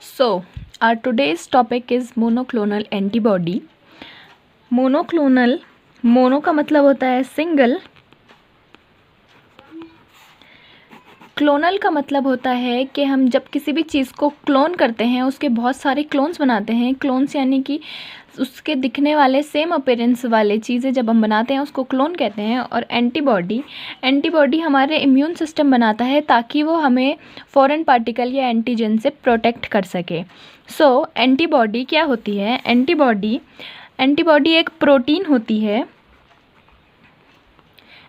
So, our today's topic is monoclonal antibody. Mono का मतलब होता है सिंगल, क्लोनल का मतलब होता है कि हम जब किसी भी चीज़ को क्लोन करते हैं उसके बहुत सारे क्लोन्स बनाते हैं। क्लोन्स यानी कि उसके दिखने वाले सेम अपीयरेंस वाले चीज़ें जब हम बनाते हैं उसको क्लोन कहते हैं। और एंटीबॉडी हमारे इम्यून सिस्टम बनाता है ताकि वो हमें फॉरेन पार्टिकल या एंटीजन से प्रोटेक्ट कर सके। सो एंटीबॉडी क्या होती है? एंटीबॉडी एक प्रोटीन होती है।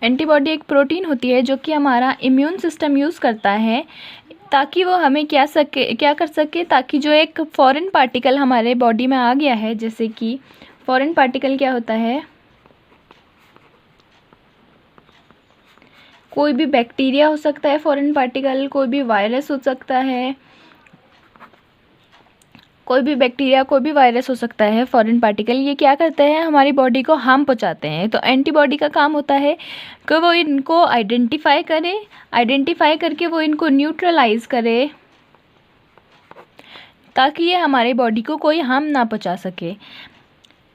एंटीबॉडी एक प्रोटीन होती है जो कि हमारा इम्यून सिस्टम यूज़ करता है ताकि वो हमें क्या कर सके, ताकि जो एक फॉरेन पार्टिकल हमारे बॉडी में आ गया है, जैसे कि फॉरेन पार्टिकल क्या होता है, कोई भी बैक्टीरिया हो सकता है फॉरेन पार्टिकल, कोई भी वायरस हो सकता है, कोई भी बैक्टीरिया कोई भी वायरस हो सकता है फॉरेन पार्टिकल। ये क्या करते हैं? हमारी बॉडी को हार्म पहुंचाते हैं। तो एंटीबॉडी का काम होता है कि वो इनको आइडेंटिफाई करके वो इनको न्यूट्रलाइज करे ताकि ये हमारे बॉडी को कोई हार्म ना पहुंचा सके।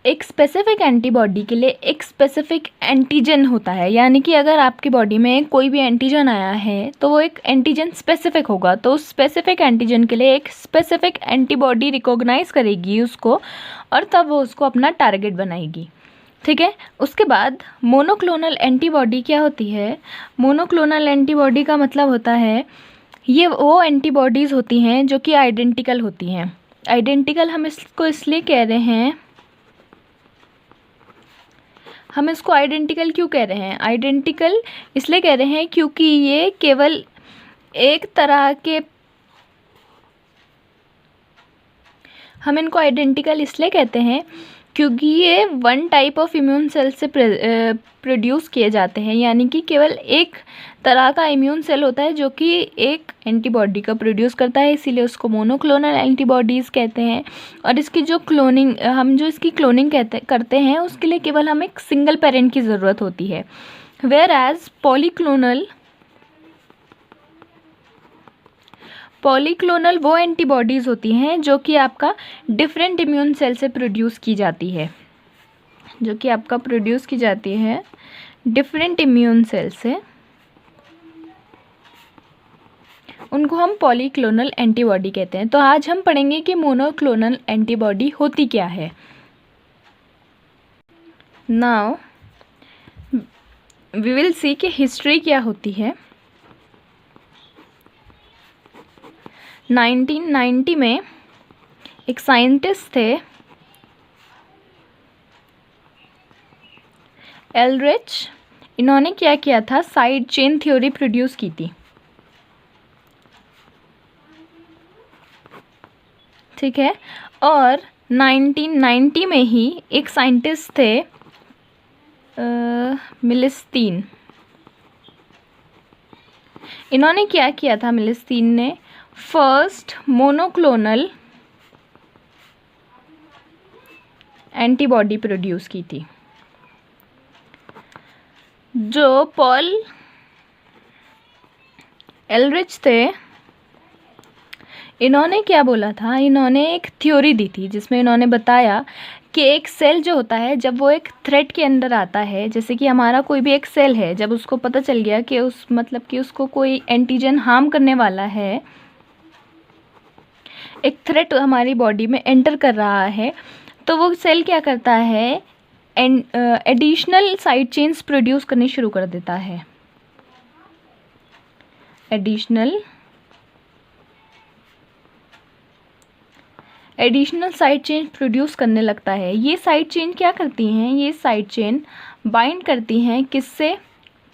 एक स्पेसिफिक एंटीबॉडी के लिए एक स्पेसिफिक एंटीजन होता है, यानी कि अगर आपकी बॉडी में कोई भी एंटीजन आया है तो वो एक एंटीजन स्पेसिफिक होगा। तो उस स्पेसिफिक एंटीजन के लिए एक स्पेसिफिक एंटीबॉडी रिकॉग्नाइज करेगी उसको और तब वो उसको अपना टारगेट बनाएगी। ठीक है। उसके बाद मोनोक्लोनल एंटीबॉडी क्या होती है? मोनोक्लोनल एंटीबॉडी का मतलब होता है ये वो एंटीबॉडीज़ होती हैं जो कि आइडेंटिकल होती हैं। आइडेंटिकल हम इसको इसलिए कह रहे हैं, हम इसको आइडेंटिकल क्यों कह रहे हैं? आइडेंटिकल इसलिए कह रहे हैं क्योंकि ये केवल एक तरह के, हम इनको आइडेंटिकल इसलिए कहते हैं क्योंकि ये one type of immune cell से प्रोड्यूस किए जाते हैं, यानी कि केवल एक तरह का इम्यून सेल होता है जो कि एक एंटीबॉडी का प्रोड्यूस करता है, इसीलिए उसको मोनोक्लोनल एंटीबॉडीज़ कहते हैं। और इसकी जो क्लोनिंग, हम जो इसकी क्लोनिंग करते हैं उसके लिए केवल हमें एक सिंगल पेरेंट की ज़रूरत होती है। वेयर एज पॉलीक्लोनल वो एंटीबॉडीज़ होती हैं जो कि आपका डिफरेंट इम्यून सेल से प्रोड्यूस की जाती है, डिफरेंट इम्यून सेल से, उनको हम पॉलीक्लोनल एंटीबॉडी कहते हैं। तो आज हम पढ़ेंगे कि मोनोक्लोनल एंटीबॉडी होती क्या है। नाउ वी विल सी कि हिस्ट्री क्या होती है। 1990 में एक साइंटिस्ट थे एलरिच, इन्होंने क्या किया था? साइड चेन थ्योरी प्रोड्यूस की थी। ठीक है। और 1990 में ही एक साइंटिस्ट थे मिलिस्टीन, इन्होंने क्या किया था? मिलिस्टीन ने फर्स्ट मोनोक्लोनल एंटीबॉडी प्रोड्यूस की थी। जो पॉल एलरिच थे, इन्होंने क्या बोला था? इन्होंने एक थ्योरी दी थी जिसमें इन्होंने बताया कि एक सेल जो होता है जब वो एक थ्रेट के अंदर आता है, जैसे कि हमारा कोई भी एक सेल है, जब उसको पता चल गया कि उसको कोई एंटीजन हार्म करने वाला है, एक थ्रेट हमारी बॉडी में एंटर कर रहा है, तो वो सेल क्या करता है? एडिशनल साइड चेन्स प्रोड्यूस करनी शुरू कर देता है। एडिशनल साइड चेन प्रोड्यूस करने लगता है। ये साइड चेन क्या करती हैं? ये साइड चेन बाइंड करती हैं किससे?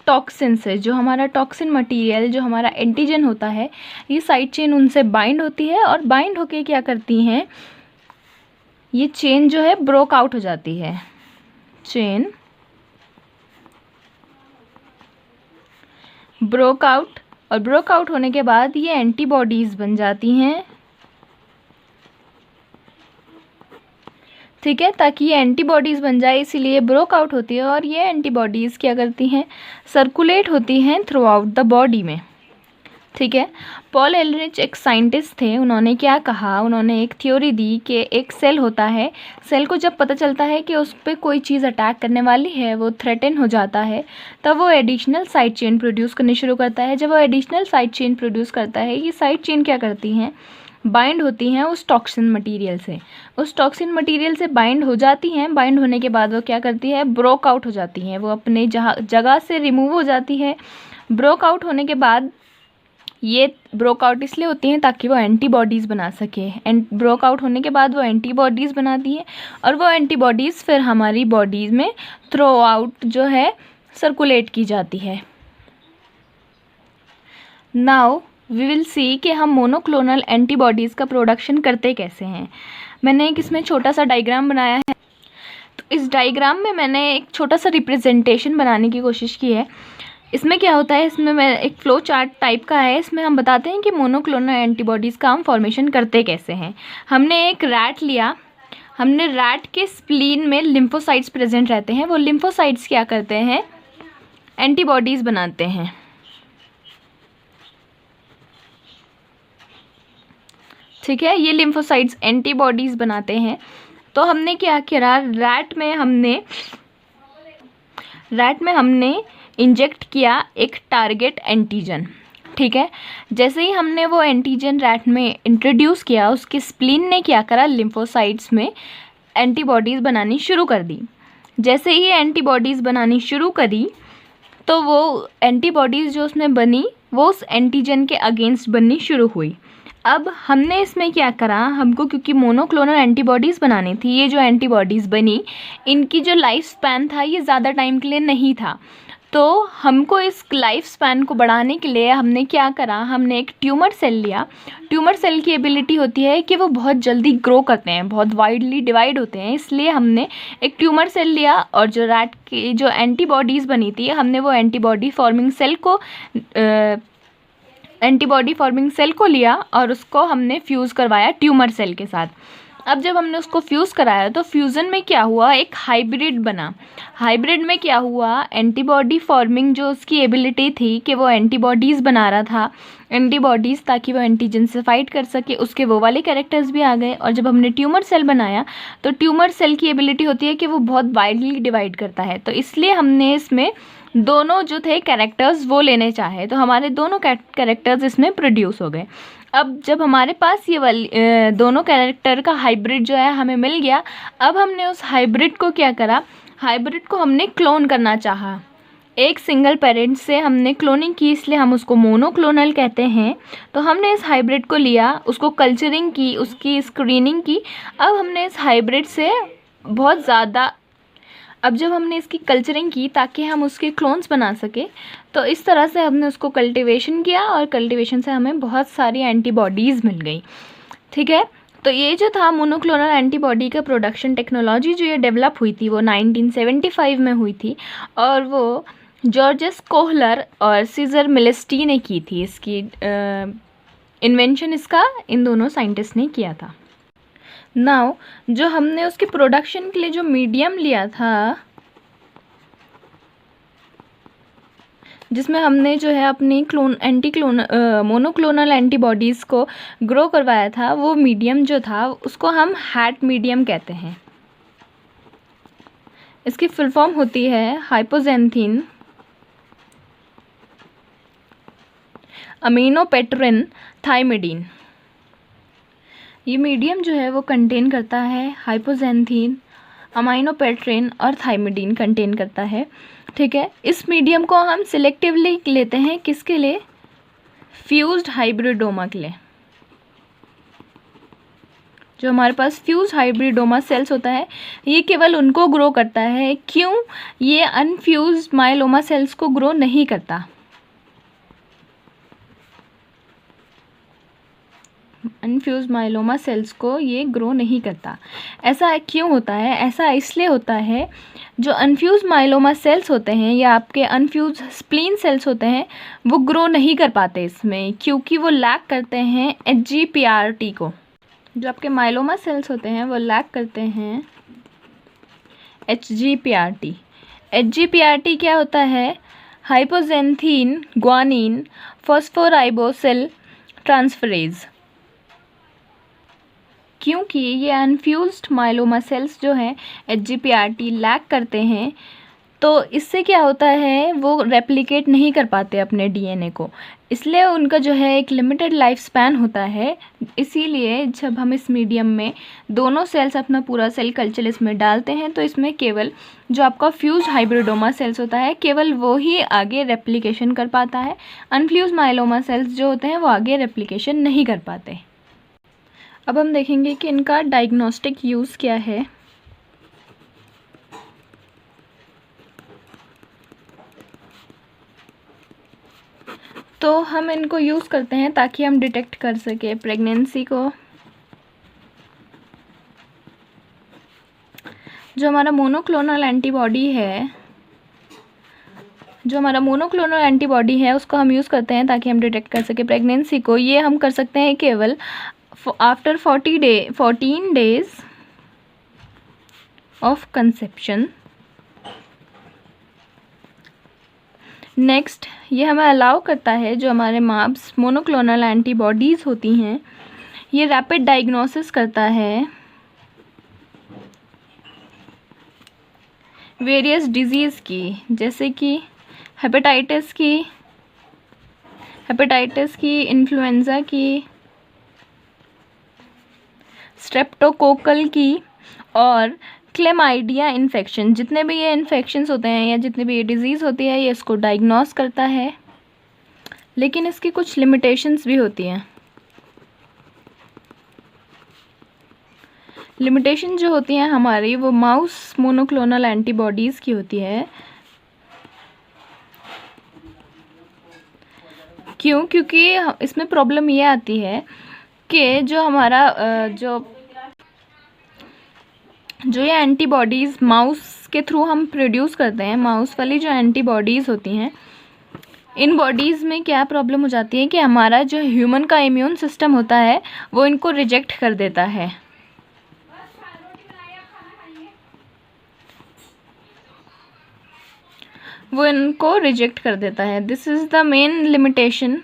टॉक्सिन से। जो हमारा टॉक्सिन मटेरियल, जो हमारा एंटीजन होता है, ये साइड चेन उनसे बाइंड होती है और बाइंड होके क्या करती हैं? ये चेन जो है ब्रोक आउट हो जाती है। चेन ब्रोक आउट, और ब्रोक आउट होने के बाद ये एंटीबॉडीज़ बन जाती हैं। ठीक है। ताकि ये एंटीबॉडीज़ बन जाए इसीलिए ब्रोक आउट होती है, और ये एंटीबॉडीज़ क्या करती हैं? सर्कुलेट होती हैं थ्रू आउट द बॉडी में। ठीक है। पॉल एलरिच एक साइंटिस्ट थे। उन्होंने क्या कहा, उन्होंने एक थ्योरी दी कि एक सेल होता है, सेल को जब पता चलता है कि उस पर कोई चीज़ अटैक करने वाली है, वो थ्रेटन हो जाता है, तब वो एडिशनल साइड चेन प्रोड्यूस करनी शुरू करता है। जब वो एडिशनल साइड चेन प्रोड्यूस करता है, ये साइड चेन क्या करती हैं, बाइंड होती हैं उस टॉक्सिन मटेरियल से, उस टॉक्सिन मटेरियल से बाइंड हो जाती हैं। बाइंड होने के बाद वो क्या करती है, ब्रोक आउट हो जाती हैं, वो अपने जगह से रिमूव हो जाती है। ब्रोक आउट होने के बाद, ये ब्रोक आउट इसलिए होती हैं ताकि वो एंटीबॉडीज़ बना सके। एंड ब्रोक आउट होने के बाद वो एंटीबॉडीज़ बनाती हैं, और वो एंटीबॉडीज़ फिर हमारी बॉडीज़ में थ्रू आउट जो है सर्कुलेट की जाती है। नाउ वी विल सी कि हम मोनोक्लोनल एंटीबॉडीज़ का प्रोडक्शन करते कैसे हैं। मैंने एक इसमें छोटा सा डायग्राम बनाया है। तो इस डायग्राम में मैंने एक छोटा सा रिप्रेजेंटेशन बनाने की कोशिश की है। इसमें क्या होता है, इसमें मैं एक फ्लो चार्ट टाइप का है। इसमें हम बताते हैं कि मोनोक्लोनल एंटीबॉडीज़ का हम फॉर्मेशन करते कैसे हैं। हमने एक रैट लिया, हमने रैट के स्प्लीन में लिम्फोसाइट्स प्रेजेंट रहते हैं। वो लिम्फोसाइट्स क्या करते हैं, एंटीबॉडीज़ बनाते हैं। ठीक है, ये लिम्फोसाइट्स एंटीबॉडीज़ बनाते हैं। तो हमने क्या किया, रैट में हमने इंजेक्ट किया एक टारगेट एंटीजन। ठीक है, जैसे ही हमने वो एंटीजन रैट में इंट्रोड्यूस किया, उसके स्प्लीन ने क्या करा, लिम्फोसाइट्स में एंटीबॉडीज़ बनानी शुरू कर दी। जैसे ही एंटीबॉडीज़ बनानी शुरू करी, तो वो एंटीबॉडीज़ जो उसमें बनी, वो उस एंटीजन के अगेंस्ट बननी शुरू हुई। अब हमने इसमें क्या करा, हमको क्योंकि मोनोक्लोनल एंटीबॉडीज़ बनानी थी, ये जो एंटीबॉडीज़ बनी, इनकी जो लाइफ स्पैन था ये ज़्यादा टाइम के लिए नहीं था। तो हमको इस लाइफ स्पैन को बढ़ाने के लिए हमने क्या करा, हमने एक ट्यूमर सेल लिया। ट्यूमर सेल की एबिलिटी होती है कि वो बहुत जल्दी ग्रो करते हैं, बहुत वाइडली डिवाइड होते हैं, इसलिए हमने एक ट्यूमर सेल लिया, और जो रैट की जो एंटीबॉडीज़ बनी थी, हमने वो एंटीबॉडी फॉर्मिंग सेल को लिया और उसको हमने फ्यूज़ करवाया ट्यूमर सेल के साथ। अब जब हमने उसको फ्यूज़ कराया, तो फ्यूज़न में क्या हुआ, एक हाइब्रिड बना। हाइब्रिड में क्या हुआ, एंटीबॉडी फॉर्मिंग जो उसकी एबिलिटी थी कि वो एंटीबॉडीज़ बना रहा था, एंटीबॉडीज़, ताकि वो एंटीजन से फाइट कर सके, उसके वो वाले कैरेक्टर्स भी आ गए। और जब हमने ट्यूमर सेल बनाया, तो ट्यूमर सेल की एबिलिटी होती है कि वो बहुत वाइडली डिवाइड करता है, तो इसलिए हमने इसमें दोनों जो थे कैरेक्टर्स वो लेने चाहे, तो हमारे दोनों कैरेक्टर्स इसमें प्रोड्यूस हो गए। अब जब हमारे पास ये वाली दोनों कैरेक्टर का हाइब्रिड जो है हमें मिल गया, अब हमने उस हाइब्रिड को क्या करा, हाइब्रिड को हमने क्लोन करना चाहा। एक सिंगल पेरेंट से हमने क्लोनिंग की, इसलिए हम उसको मोनोक्लोनल कहते हैं। तो हमने इस हाइब्रिड को लिया, उसको कल्चरिंग की, उसकी स्क्रीनिंग की। अब हमने इस हाइब्रिड से बहुत ज़्यादा, अब जब हमने इसकी कल्चरिंग की ताकि हम उसके क्लोन्स बना सके, तो इस तरह से हमने उसको कल्टीवेशन किया, और कल्टीवेशन से हमें बहुत सारी एंटीबॉडीज़ मिल गई। ठीक है, तो ये जो था मोनोक्लोनल एंटीबॉडी का प्रोडक्शन टेक्नोलॉजी जो ये डेवलप हुई थी, वो 1975 में हुई थी, और वो जॉर्जेस कोहलर और सीजर मिलेस्टी ने की थी। इसकी इन्वेंशन इसका इन दोनों साइंटिस्ट ने किया था। नाउ जो हमने उसके प्रोडक्शन के लिए जो मीडियम लिया था, जिसमें हमने जो है अपनी मोनोक्लोनल एंटीबॉडीज़ को ग्रो करवाया था, वो मीडियम जो था उसको हम हैट मीडियम कहते हैं। इसकी फुल फॉर्म होती है हाइपोजेंथिन अमीनोपेट्रिन थाइमिडीन। ये मीडियम जो है वो कंटेन करता है हाइपोजेंथिन, अमीनोपेट्रिन और थाइमिडीन कंटेन करता है। ठीक है, इस मीडियम को हम सिलेक्टिवली लेते हैं, किसके लिए, फ्यूज्ड हाइब्रिडोमा के लिए। जो हमारे पास फ्यूज हाइब्रिडोमा सेल्स होता है, ये केवल उनको ग्रो करता है। क्यों, ये अनफ्यूज माइलोमा सेल्स को ग्रो नहीं करता। अनफ्यूज माइलोमा सेल्स को ये ग्रो नहीं करता। ऐसा क्यों होता है, ऐसा इसलिए होता है, जो अनफ्यूज माइलोमा सेल्स होते हैं या आपके अनफ्यूज स्प्लीन सेल्स होते हैं, वो ग्रो नहीं कर पाते इसमें, क्योंकि वो लैक करते हैं HGPRT को। जो आपके माइलोमा सेल्स होते हैं वो लैक करते हैं HGPRT। HGPRT क्या होता है, हाइपोजेंथीन ग्वानिन फॉस्फोराइबोसिल ट्रांसफरेज। क्योंकि ये अनफ्यूज्ड माइलोमा सेल्स जो हैं HGPRT लैक करते हैं, तो इससे क्या होता है, वो रेप्लिकेट नहीं कर पाते अपने DNA को, इसलिए उनका जो है एक लिमिटेड लाइफ स्पैन होता है। इसीलिए जब हम इस मीडियम में दोनों सेल्स अपना पूरा सेल कल्चर इसमें डालते हैं, तो इसमें केवल जो आपका फ्यूज हाइब्रिडोमा सेल्स होता है, केवल वो ही आगे रेप्लिकेशन कर पाता है। अनफ्यूज माइलोमा सेल्स जो होते हैं वो आगे रेप्लिकेशन नहीं कर पाते। अब हम देखेंगे कि इनका डायग्नोस्टिक यूज़ क्या है। तो हम इनको यूज़ करते हैं ताकि हम डिटेक्ट कर सके प्रेगनेंसी को। जो हमारा मोनोक्लोनल एंटीबॉडी है उसको हम यूज़ करते हैं ताकि हम डिटेक्ट कर सके प्रेगनेंसी को। ये हम कर सकते हैं केवल after 14 days of conception. Next, ये हमें अलाउ करता है, जो हमारे माब्स मोनोक्लोनल एंटीबॉडीज़ होती हैं, ये रैपिड डायग्नोसिस करता है वेरियस डिजीज़ की, जैसे कि हेपेटाइटिस की, इन्फ्लुएंज़ा की, स्ट्रेप्टोकोकल की और क्लेमाइडिया इन्फेक्शन। जितने भी ये इन्फेक्शंस होते हैं या जितनी भी ये डिज़ीज़ होती है, ये इसको डायग्नोस करता है। लेकिन इसकी कुछ लिमिटेशंस भी होती हैं। लिमिटेशन जो होती हैं हमारी, वो माउस मोनोक्लोनल एंटीबॉडीज़ की होती है। क्योंकि इसमें प्रॉब्लम ये आती है कि जो हमारा जो ये एंटीबॉडीज़ माउस के थ्रू हम प्रोड्यूस करते हैं, माउस वाली जो एंटीबॉडीज़ होती हैं, इन बॉडीज़ में क्या प्रॉब्लम हो जाती है कि हमारा जो ह्यूमन का इम्यून सिस्टम होता है वो इनको रिजेक्ट कर देता है। This is the main limitation